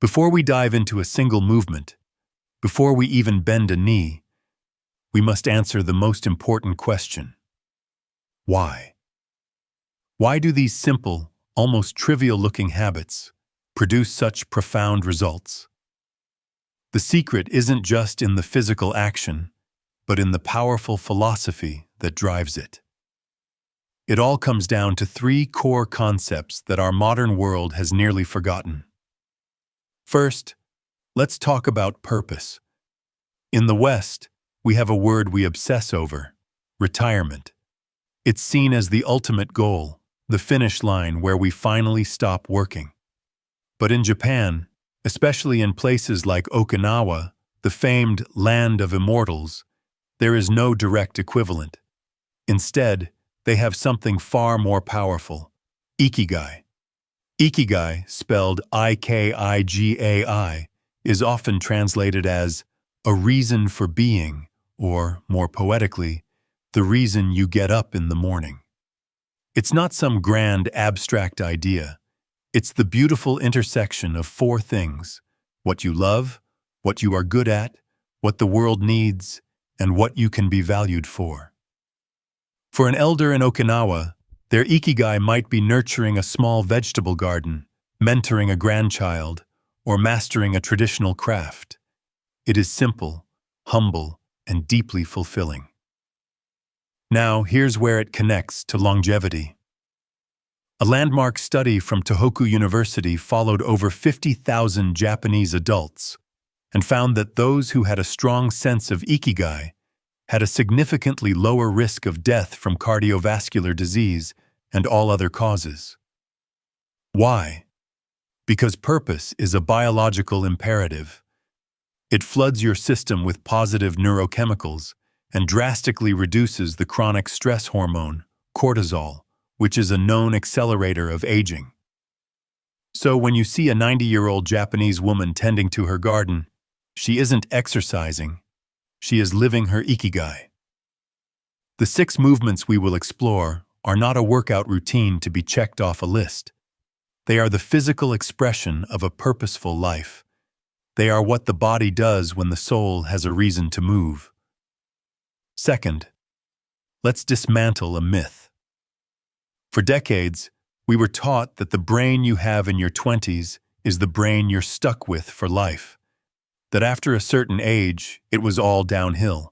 Before we dive into a single movement, before we even bend a knee, we must answer the most important question. Why? Why do these simple, almost trivial-looking habits produce such profound results? The secret isn't just in the physical action, but in the powerful philosophy that drives it. It all comes down to three core concepts that our modern world has nearly forgotten. First, let's talk about purpose. In the West, we have a word we obsess over: retirement. It's seen as the ultimate goal, the finish line where we finally stop working. But in Japan, especially in places like Okinawa, the famed land of immortals, there is no direct equivalent. Instead, they have something far more powerful: ikigai. Ikigai, spelled I-K-I-G-A-I, is often translated as a reason for being, or, more poetically, the reason you get up in the morning. It's not some grand, abstract idea. It's the beautiful intersection of four things: what you love, what you are good at, what the world needs, and what you can be valued for. For an elder in Okinawa, their ikigai might be nurturing a small vegetable garden, mentoring a grandchild, or mastering a traditional craft. It is simple, humble, and deeply fulfilling. Now, here's where it connects to longevity. A landmark study from Tohoku University followed over 50,000 Japanese adults and found that those who had a strong sense of ikigai had a significantly lower risk of death from cardiovascular disease and all other causes. Why? Because purpose is a biological imperative. It floods your system with positive neurochemicals and drastically reduces the chronic stress hormone, cortisol, which is a known accelerator of aging. So when you see a 90-year-old Japanese woman tending to her garden, she isn't exercising, she is living her ikigai. The 6 movements we will explore are not a workout routine to be checked off a list. They are the physical expression of a purposeful life. They are what the body does when the soul has a reason to move. Second, let's dismantle a myth. For decades, we were taught that the brain you have in your 20s is the brain you're stuck with for life. That after a certain age, it was all downhill.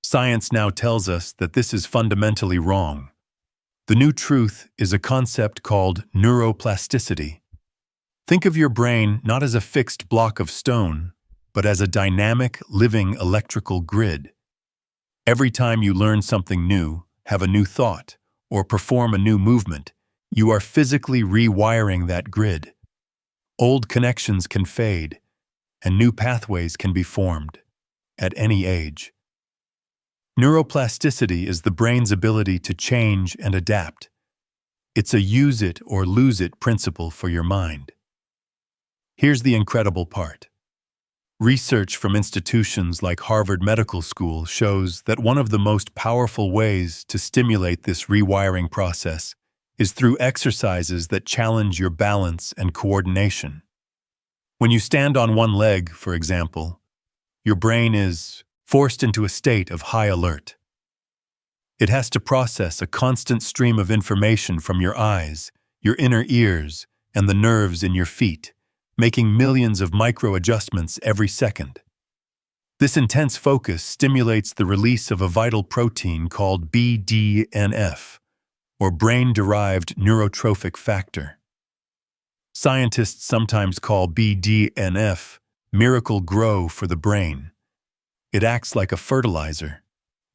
Science now tells us that this is fundamentally wrong. The new truth is a concept called neuroplasticity. Think of your brain not as a fixed block of stone, but as a dynamic, living electrical grid. Every time you learn something new, have a new thought, or perform a new movement, you are physically rewiring that grid. Old connections can fade, and new pathways can be formed at any age. Neuroplasticity is the brain's ability to change and adapt. It's a use it or lose it principle for your mind. Here's the incredible part. Research from institutions like Harvard Medical School shows that one of the most powerful ways to stimulate this rewiring process is through exercises that challenge your balance and coordination. When you stand on one leg, for example, your brain is forced into a state of high alert. It has to process a constant stream of information from your eyes, your inner ears, and the nerves in your feet, making millions of micro-adjustments every second. This intense focus stimulates the release of a vital protein called BDNF, or brain-derived neurotrophic factor. Scientists sometimes call BDNF miracle grow for the brain. It acts like a fertilizer,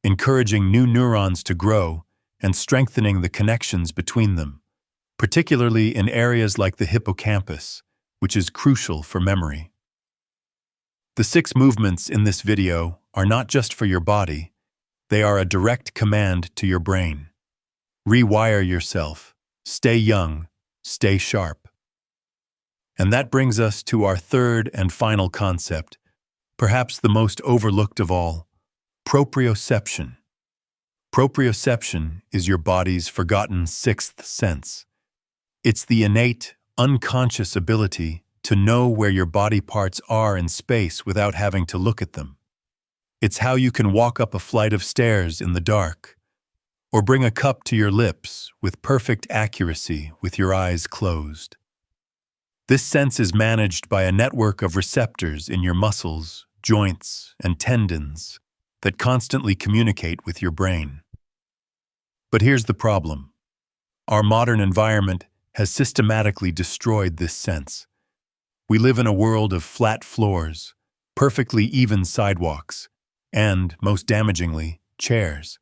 encouraging new neurons to grow and strengthening the connections between them, particularly in areas like the hippocampus, which is crucial for memory. The 6 movements in this video are not just for your body, they are a direct command to your brain. Rewire yourself, stay young, stay sharp. And that brings us to our third and final concept, perhaps the most overlooked of all: proprioception. Proprioception is your body's forgotten 6th sense. It's the innate, unconscious ability to know where your body parts are in space without having to look at them. It's how you can walk up a flight of stairs in the dark, or bring a cup to your lips with perfect accuracy with your eyes closed. This sense is managed by a network of receptors in your muscles, joints, and tendons that constantly communicate with your brain. But here's the problem. Our modern environment has systematically destroyed this sense. We live in a world of flat floors, perfectly even sidewalks, and, most damagingly, chairs.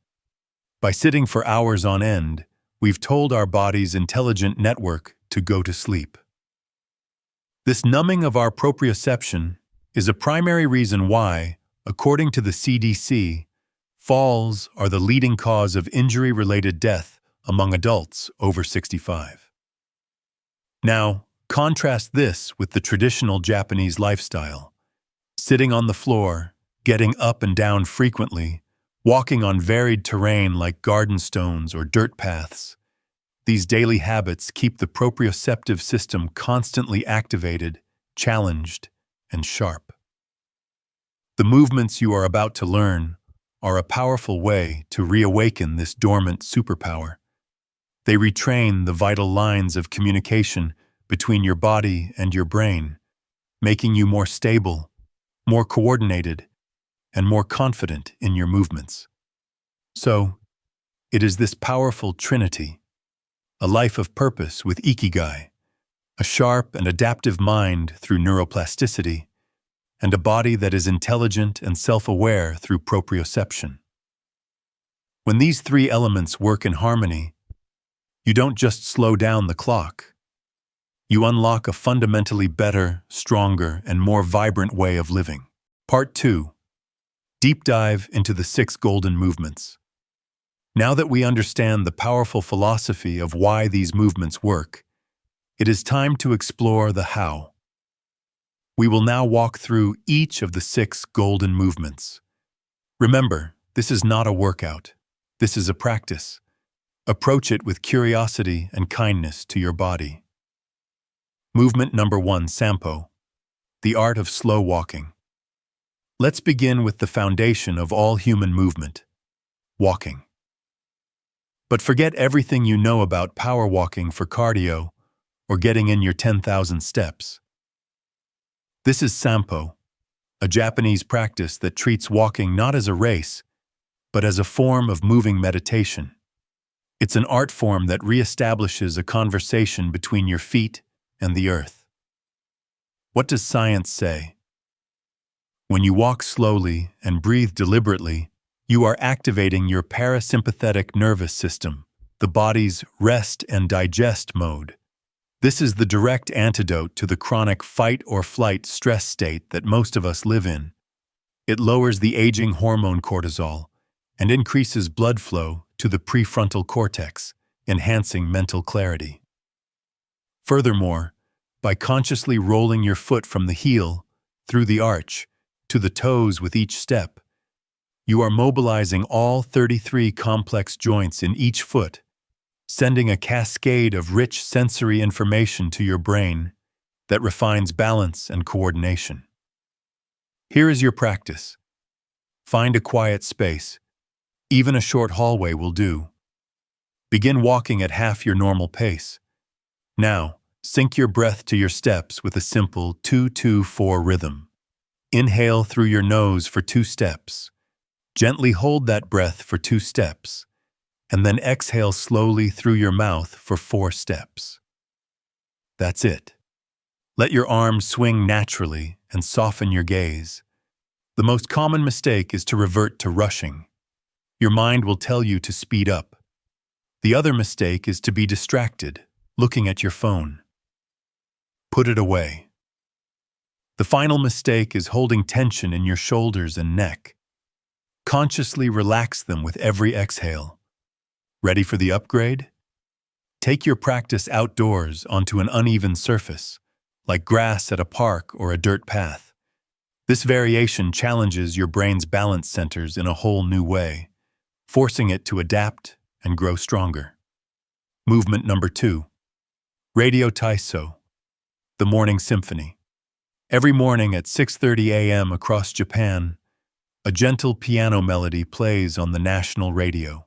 By sitting for hours on end, we've told our body's intelligent network to go to sleep. This numbing of our proprioception is a primary reason why, according to the CDC, falls are the leading cause of injury-related death among adults over 65. Now, contrast this with the traditional Japanese lifestyle. Sitting on the floor, getting up and down frequently, walking on varied terrain like garden stones or dirt paths. These daily habits keep the proprioceptive system constantly activated, challenged, and sharp. The movements you are about to learn are a powerful way to reawaken this dormant superpower. They retrain the vital lines of communication between your body and your brain, making you more stable, more coordinated, and more confident in your movements. So, it is this powerful trinity, a life of purpose with ikigai, a sharp and adaptive mind through neuroplasticity, and a body that is intelligent and self-aware through proprioception. When these three elements work in harmony, you don't just slow down the clock. You unlock a fundamentally better, stronger, and more vibrant way of living. Part 2. Deep dive into the 6 golden movements. Now that we understand the powerful philosophy of why these movements work, it is time to explore the how. We will now walk through each of the 6 golden movements. Remember, this is not a workout. This is a practice. Approach it with curiosity and kindness to your body. Movement number 1, Sampo, the art of slow walking. Let's begin with the foundation of all human movement, walking. But forget everything you know about power walking for cardio or getting in your 10,000 steps. This is Sampo, a Japanese practice that treats walking not as a race, but as a form of moving meditation. It's an art form that reestablishes a conversation between your feet and the earth. What does science say? When you walk slowly and breathe deliberately, you are activating your parasympathetic nervous system, the body's rest and digest mode. This is the direct antidote to the chronic fight-or-flight stress state that most of us live in. It lowers the aging hormone cortisol and increases blood flow to the prefrontal cortex, enhancing mental clarity. Furthermore, by consciously rolling your foot from the heel, through the arch, to the toes with each step, you are mobilizing all 33 complex joints in each foot, sending a cascade of rich sensory information to your brain that refines balance and coordination. Here is your practice. Find a quiet space. Even a short hallway will do. Begin walking at half your normal pace. Now, sync your breath to your steps with a simple 2-2-4 rhythm. Inhale through your nose for 2 steps. Gently hold that breath for 2 steps, and then exhale slowly through your mouth for 4 steps. That's it. Let your arms swing naturally and soften your gaze. The most common mistake is to revert to rushing. Your mind will tell you to speed up. The other mistake is to be distracted, looking at your phone. Put it away. The final mistake is holding tension in your shoulders and neck. Consciously relax them with every exhale. Ready for the upgrade? Take your practice outdoors onto an uneven surface, like grass at a park or a dirt path. This variation challenges your brain's balance centers in a whole new way, forcing it to adapt and grow stronger. Movement number 2. Radio Taiso, The Morning Symphony. Every morning at 6:30 a.m. across Japan, a gentle piano melody plays on the national radio.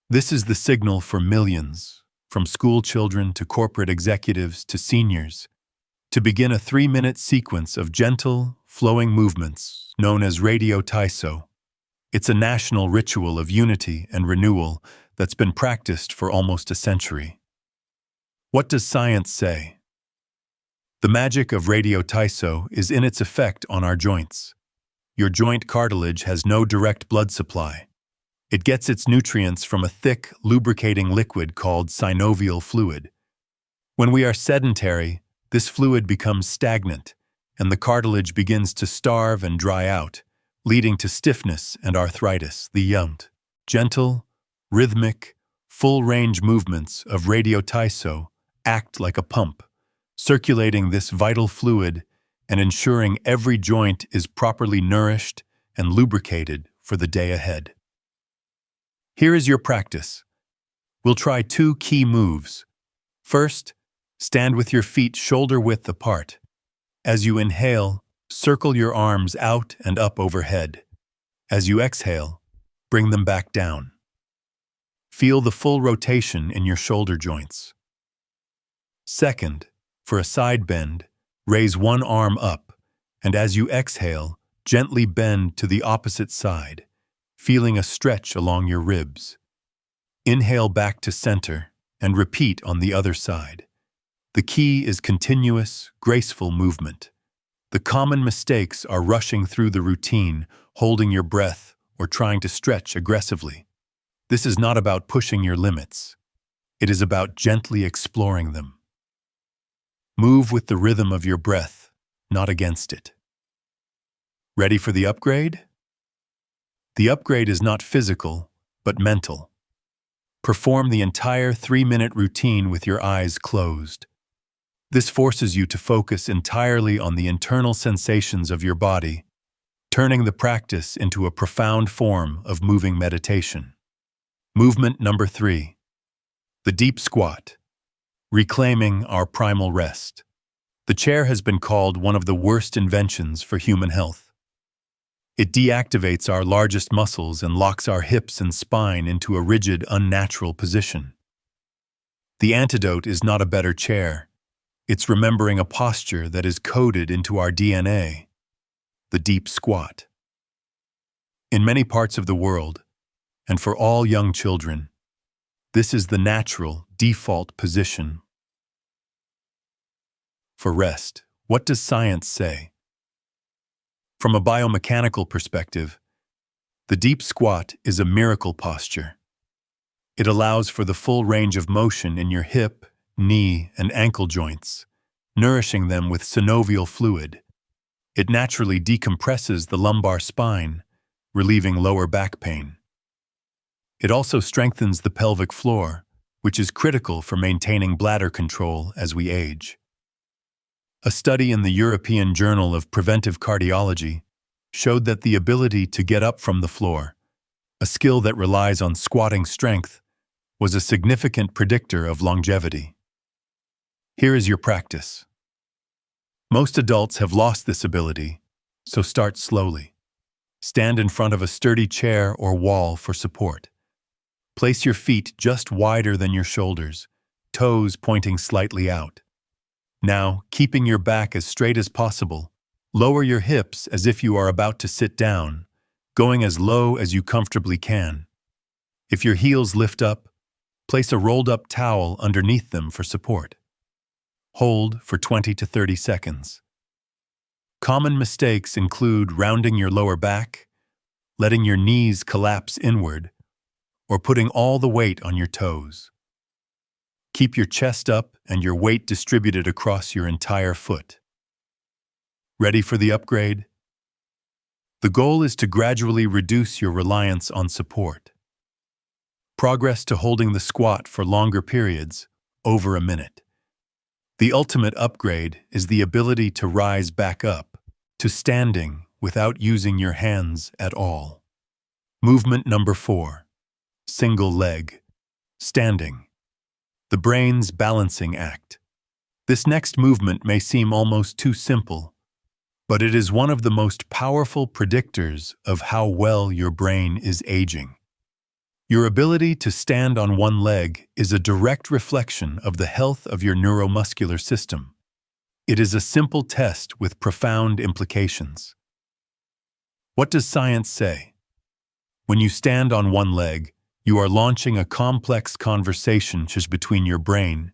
This is the signal for millions, from school children to corporate executives to seniors, to begin a 3-minute sequence of gentle, flowing movements known as radio taiso. It's a national ritual of unity and renewal that's been practiced for almost a century. What does science say? The magic of radio taiso is in its effect on our joints. Your joint cartilage has no direct blood supply. It gets its nutrients from a thick, lubricating liquid called synovial fluid. When we are sedentary, this fluid becomes stagnant, and the cartilage begins to starve and dry out, leading to stiffness and arthritis. The gentle, rhythmic, full-range movements of radio taiso act like a pump, circulating this vital fluid and ensuring every joint is properly nourished and lubricated for the day ahead. Here is your practice. We'll try 2 key moves. First, stand with your feet shoulder-width apart. As you inhale, circle your arms out and up overhead. As you exhale, bring them back down. Feel the full rotation in your shoulder joints. Second, for a side bend, raise one arm up, and as you exhale, gently bend to the opposite side, feeling a stretch along your ribs. Inhale back to center, and repeat on the other side. The key is continuous, graceful movement. The common mistakes are rushing through the routine, holding your breath, or trying to stretch aggressively. This is not about pushing your limits. It is about gently exploring them. Move with the rhythm of your breath, not against it. Ready for the upgrade? The upgrade is not physical, but mental. Perform the entire 3-minute routine with your eyes closed. This forces you to focus entirely on the internal sensations of your body, turning the practice into a profound form of moving meditation. Movement number 3. The deep squat. Reclaiming our primal rest. The chair has been called one of the worst inventions for human health. It deactivates our largest muscles and locks our hips and spine into a rigid, unnatural position. The antidote is not a better chair. It's remembering a posture that is coded into our DNA, the deep squat. In many parts of the world, and for all young children, this is the natural, default position for rest. What does science say? From a biomechanical perspective, the deep squat is a miracle posture. It allows for the full range of motion in your hip, knee, and ankle joints, nourishing them with synovial fluid. It naturally decompresses the lumbar spine, relieving lower back pain. It also strengthens the pelvic floor, which is critical for maintaining bladder control as we age. A study in the European Journal of Preventive Cardiology showed that the ability to get up from the floor, a skill that relies on squatting strength, was a significant predictor of longevity. Here is your practice. Most adults have lost this ability, so start slowly. Stand in front of a sturdy chair or wall for support. Place your feet just wider than your shoulders, toes pointing slightly out. Now, keeping your back as straight as possible, lower your hips as if you are about to sit down, going as low as you comfortably can. If your heels lift up, place a rolled-up towel underneath them for support. Hold for 20 to 30 seconds. Common mistakes include rounding your lower back, letting your knees collapse inward, or putting all the weight on your toes. Keep your chest up and your weight distributed across your entire foot. Ready for the upgrade? The goal is to gradually reduce your reliance on support. Progress to holding the squat for longer periods, over a minute. The ultimate upgrade is the ability to rise back up, to standing without using your hands at all. Movement number 4. Single leg. Standing. The brain's balancing act. This next movement may seem almost too simple, but it is one of the most powerful predictors of how well your brain is aging. Your ability to stand on one leg is a direct reflection of the health of your neuromuscular system. It is a simple test with profound implications. What does science say? When you stand on one leg, you are launching a complex conversation between your brain,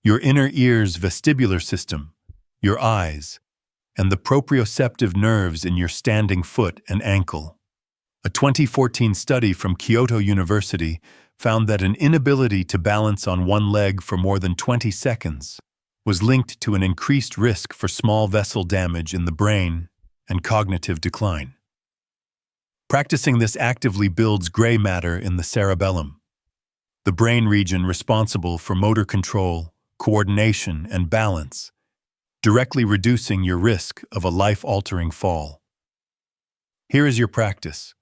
your inner ear's vestibular system, your eyes, and the proprioceptive nerves in your standing foot and ankle. A 2014 study from Kyoto University found that an inability to balance on one leg for more than 20 seconds was linked to an increased risk for small vessel damage in the brain and cognitive decline. Practicing this actively builds gray matter in the cerebellum, the brain region responsible for motor control, coordination, and balance, directly reducing your risk of a life-altering fall. Here is your practice.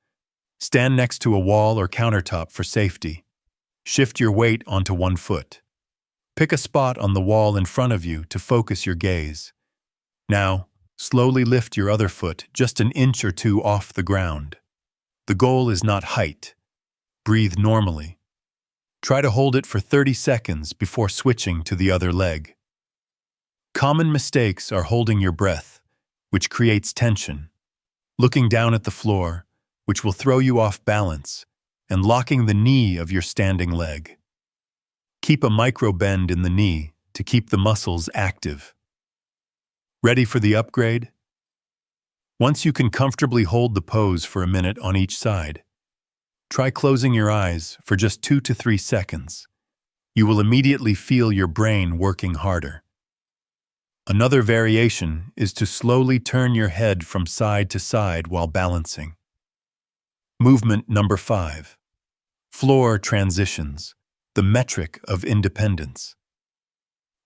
Stand next to a wall or countertop for safety. Shift your weight onto one foot. Pick a spot on the wall in front of you to focus your gaze. Now, slowly lift your other foot just an inch or two off the ground. The goal is not height. Breathe normally. Try to hold it for 30 seconds before switching to the other leg. Common mistakes are holding your breath, which creates tension, looking down at the floor, which will throw you off balance, and locking the knee of your standing leg. Keep a micro bend in the knee to keep the muscles active. Ready for the upgrade? Once you can comfortably hold the pose for a minute on each side, try closing your eyes for just 2 to 3 seconds. You will immediately feel your brain working harder. Another variation is to slowly turn your head from side to side while balancing. Movement number 5. Floor transitions, the metric of independence.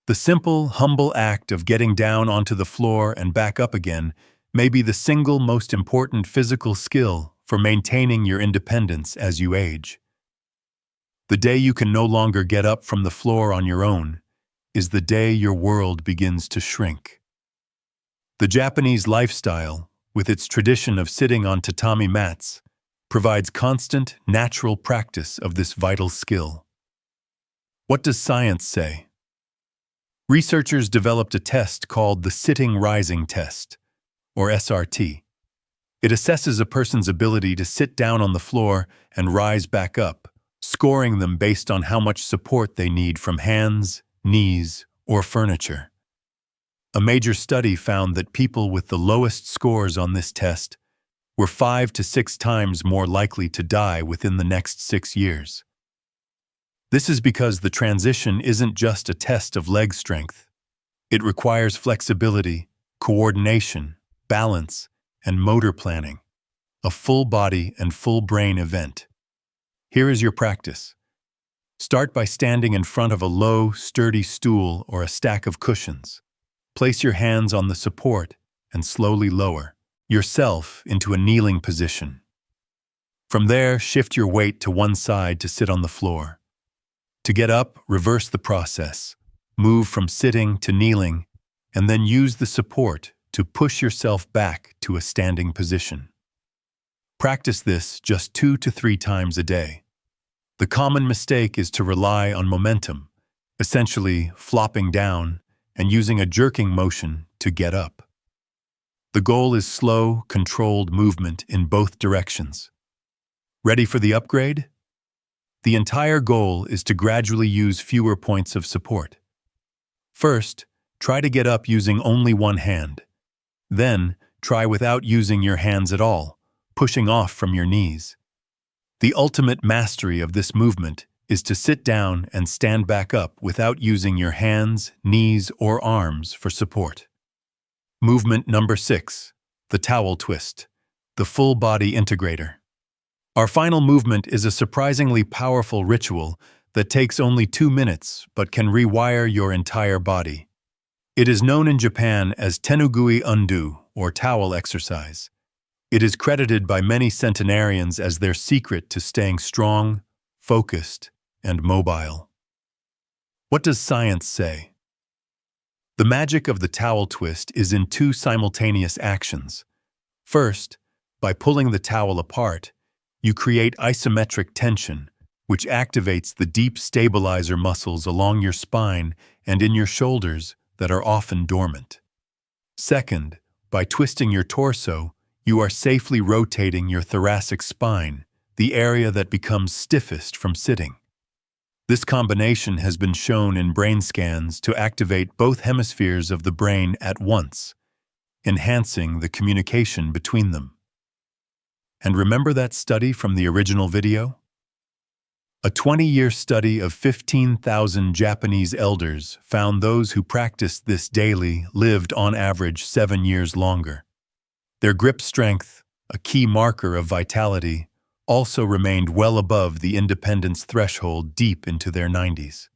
The simple, humble act of getting down onto the floor and back up again may be the single most important physical skill for maintaining your independence as you age. The day you can no longer get up from the floor on your own is the day your world begins to shrink. The Japanese lifestyle, with its tradition of sitting on tatami mats, provides constant, natural practice of this vital skill. What does science say? Researchers developed a test called the Sitting Rising Test, or SRT. It assesses a person's ability to sit down on the floor and rise back up, scoring them based on how much support they need from hands, knees, or furniture. A major study found that people with the lowest scores on this test were 5 to 6 times more likely to die within the next 6 years. This is because the transition isn't just a test of leg strength. It requires flexibility, coordination, balance, and motor planning, a full body and full brain event. Here is your practice. Start by standing in front of a low, sturdy stool or a stack of cushions. Place your hands on the support and slowly lower yourself into a kneeling position. From there, shift your weight to one side to sit on the floor. To get up, reverse the process. Move from sitting to kneeling, and then use the support to push yourself back to a standing position. Practice this just 2 to 3 times a day. The common mistake is to rely on momentum, essentially flopping down and using a jerking motion to get up. The goal is slow, controlled movement in both directions. Ready for the upgrade? The entire goal is to gradually use fewer points of support. First, try to get up using only one hand. Then, try without using your hands at all, pushing off from your knees. The ultimate mastery of this movement is to sit down and stand back up without using your hands, knees, or arms for support. Movement number 6, the towel twist, the full body integrator. Our final movement is a surprisingly powerful ritual that takes only 2 minutes but can rewire your entire body. It is known in Japan as tenugui undo, or towel exercise. It is credited by many centenarians as their secret to staying strong, focused, and mobile. What does science say? The magic of the towel twist is in two simultaneous actions. First, by pulling the towel apart, you create isometric tension, which activates the deep stabilizer muscles along your spine and in your shoulders that are often dormant. Second, by twisting your torso, you are safely rotating your thoracic spine, the area that becomes stiffest from sitting. This combination has been shown in brain scans to activate both hemispheres of the brain at once, enhancing the communication between them. And remember that study from the original video? A 20-year study of 15,000 Japanese elders found those who practiced this daily lived on average 7 years longer. Their grip strength, a key marker of vitality, also remained well above the independence threshold deep into their 90s.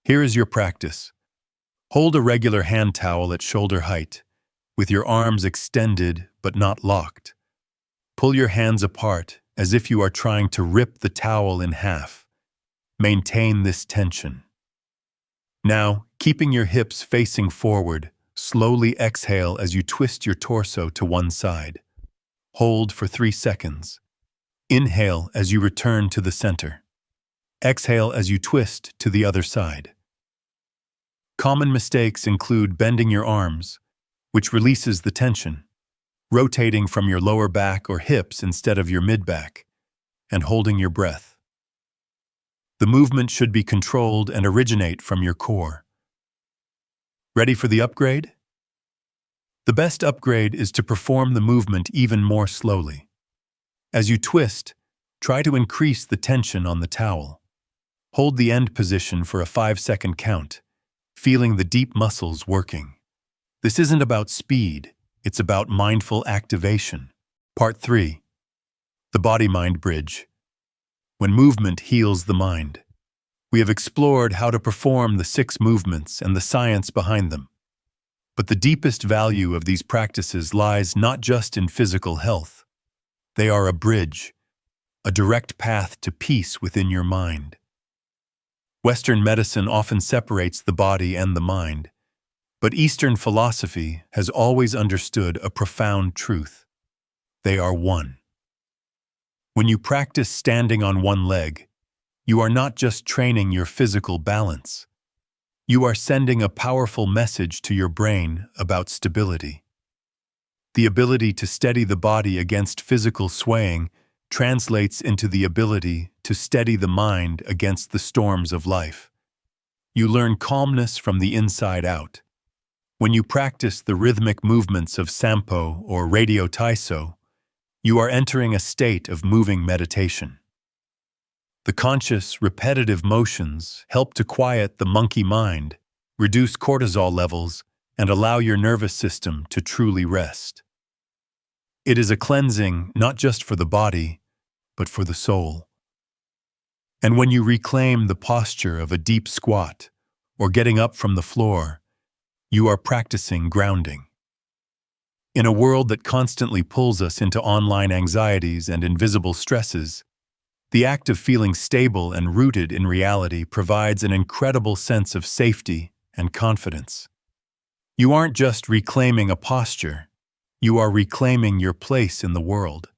Here is your practice. Hold a regular hand towel at shoulder height, with your arms extended but not locked. Pull your hands apart as if you are trying to rip the towel in half. Maintain this tension. Now, keeping your hips facing forward, slowly exhale as you twist your torso to one side. Hold for 3 seconds. Inhale as you return to the center. Exhale as you twist to the other side. Common mistakes include bending your arms, which releases the tension, rotating from your lower back or hips instead of your mid-back, and holding your breath. The movement should be controlled and originate from your core. Ready for the upgrade? The best upgrade is to perform the movement even more slowly. As you twist, try to increase the tension on the towel. Hold the end position for a 5-second count, feeling the deep muscles working. This isn't about speed, it's about mindful activation. Part 3. The body-mind bridge. When movement heals the mind. We have explored how to perform the 6 movements and the science behind them. But the deepest value of these practices lies not just in physical health. They are a bridge, a direct path to peace within your mind. Western medicine often separates the body and the mind, but Eastern philosophy has always understood a profound truth. They are one. When you practice standing on one leg, you are not just training your physical balance. You are sending a powerful message to your brain about stability. The ability to steady the body against physical swaying translates into the ability to steady the mind against the storms of life. You learn calmness from the inside out. When you practice the rhythmic movements of Sampo or Radio Taiso, you are entering a state of moving meditation. The conscious, repetitive motions help to quiet the monkey mind, reduce cortisol levels, and allow your nervous system to truly rest. It is a cleansing not just for the body, but for the soul. And when you reclaim the posture of a deep squat or getting up from the floor, you are practicing grounding. In a world that constantly pulls us into online anxieties and invisible stresses, the act of feeling stable and rooted in reality provides an incredible sense of safety and confidence. You aren't just reclaiming a posture, you are reclaiming your place in the world.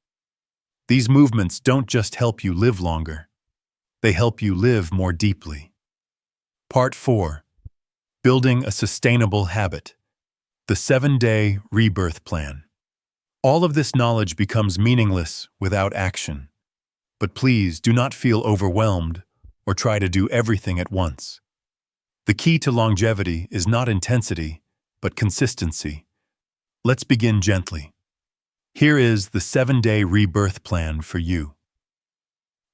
These movements don't just help you live longer, they help you live more deeply. Part 4. Building a Sustainable Habit. The 7-Day Rebirth Plan. All of this knowledge becomes meaningless without action. But please do not feel overwhelmed or try to do everything at once. The key to longevity is not intensity, but consistency. Let's begin gently. Here is the 7-Day Rebirth Plan for you.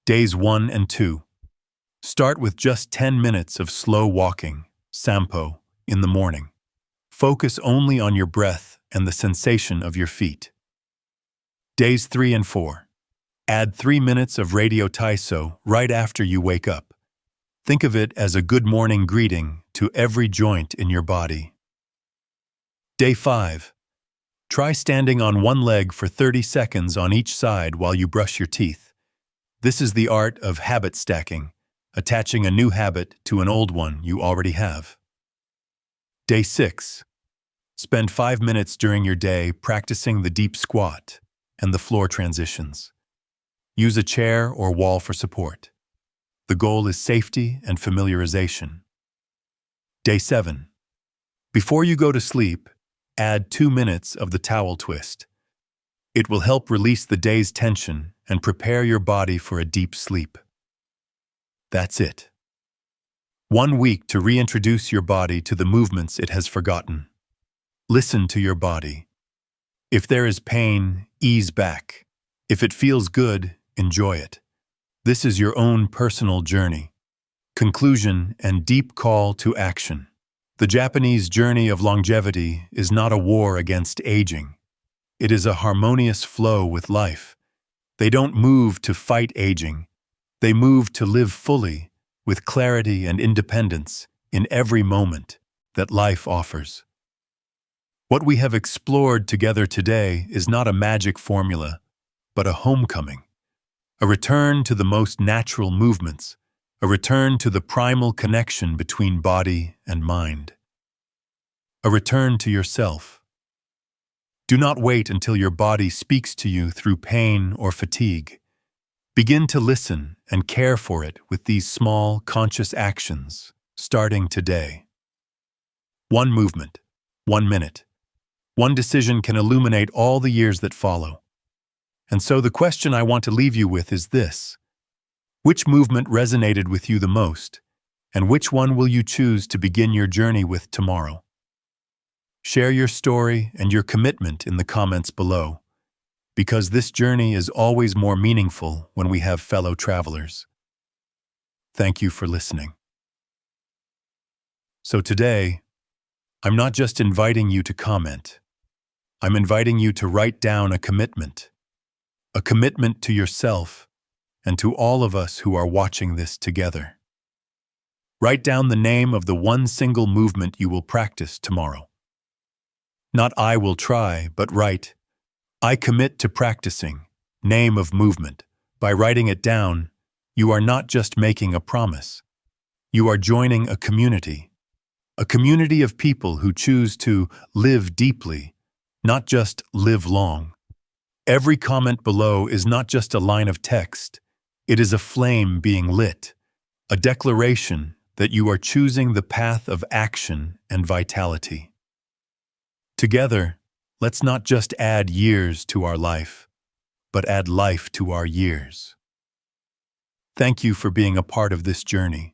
Days 1 and 2. Start with just 10 minutes of slow walking, Sampo, in the morning. Focus only on your breath and the sensation of your feet. Days 3 and 4. Add 3 minutes of Radio Taiso right after you wake up. Think of it as a good morning greeting to every joint in your body. Day 5. Try standing on one leg for 30 seconds on each side while you brush your teeth. This is the art of habit stacking, attaching a new habit to an old one you already have. Day 6. Spend 5 minutes during your day practicing the deep squat and the floor transitions. Use a chair or wall for support. The goal is safety and familiarization. Day 7. Before you go to sleep, add 2 minutes of the towel twist. It will help release the day's tension and prepare your body for a deep sleep. That's it. 1 week to reintroduce your body to the movements it has forgotten. Listen to your body. If there is pain, ease back. If it feels good, enjoy it. This is your own personal journey. Conclusion and deep call to action. The Japanese journey of longevity is not a war against aging. It is a harmonious flow with life. They don't move to fight aging. They move to live fully, with clarity and independence in every moment that life offers. What we have explored together today is not a magic formula, but a homecoming. A return to the most natural movements, a return to the primal connection between body and mind. A return to yourself. Do not wait until your body speaks to you through pain or fatigue. Begin to listen and care for it with these small, conscious actions, starting today. 1 movement, 1 minute. 1 decision can illuminate all the years that follow. And so the question I want to leave you with is this: which movement resonated with you the most, and which one will you choose to begin your journey with tomorrow? Share your story and your commitment in the comments below, because this journey is always more meaningful when we have fellow travelers. Thank you for listening. So today, I'm not just inviting you to comment. I'm inviting you to write down a commitment to yourself and to all of us who are watching this together. Write down the name of the one single movement you will practice tomorrow. Not "I will try," but write, "I commit to practicing," name of movement. By writing it down, you are not just making a promise. You are joining a community of people who choose to live deeply, not just live long. Every comment below is not just a line of text. It is a flame being lit, a declaration that you are choosing the path of action and vitality. Together, let's not just add years to our life, but add life to our years. Thank you for being a part of this journey.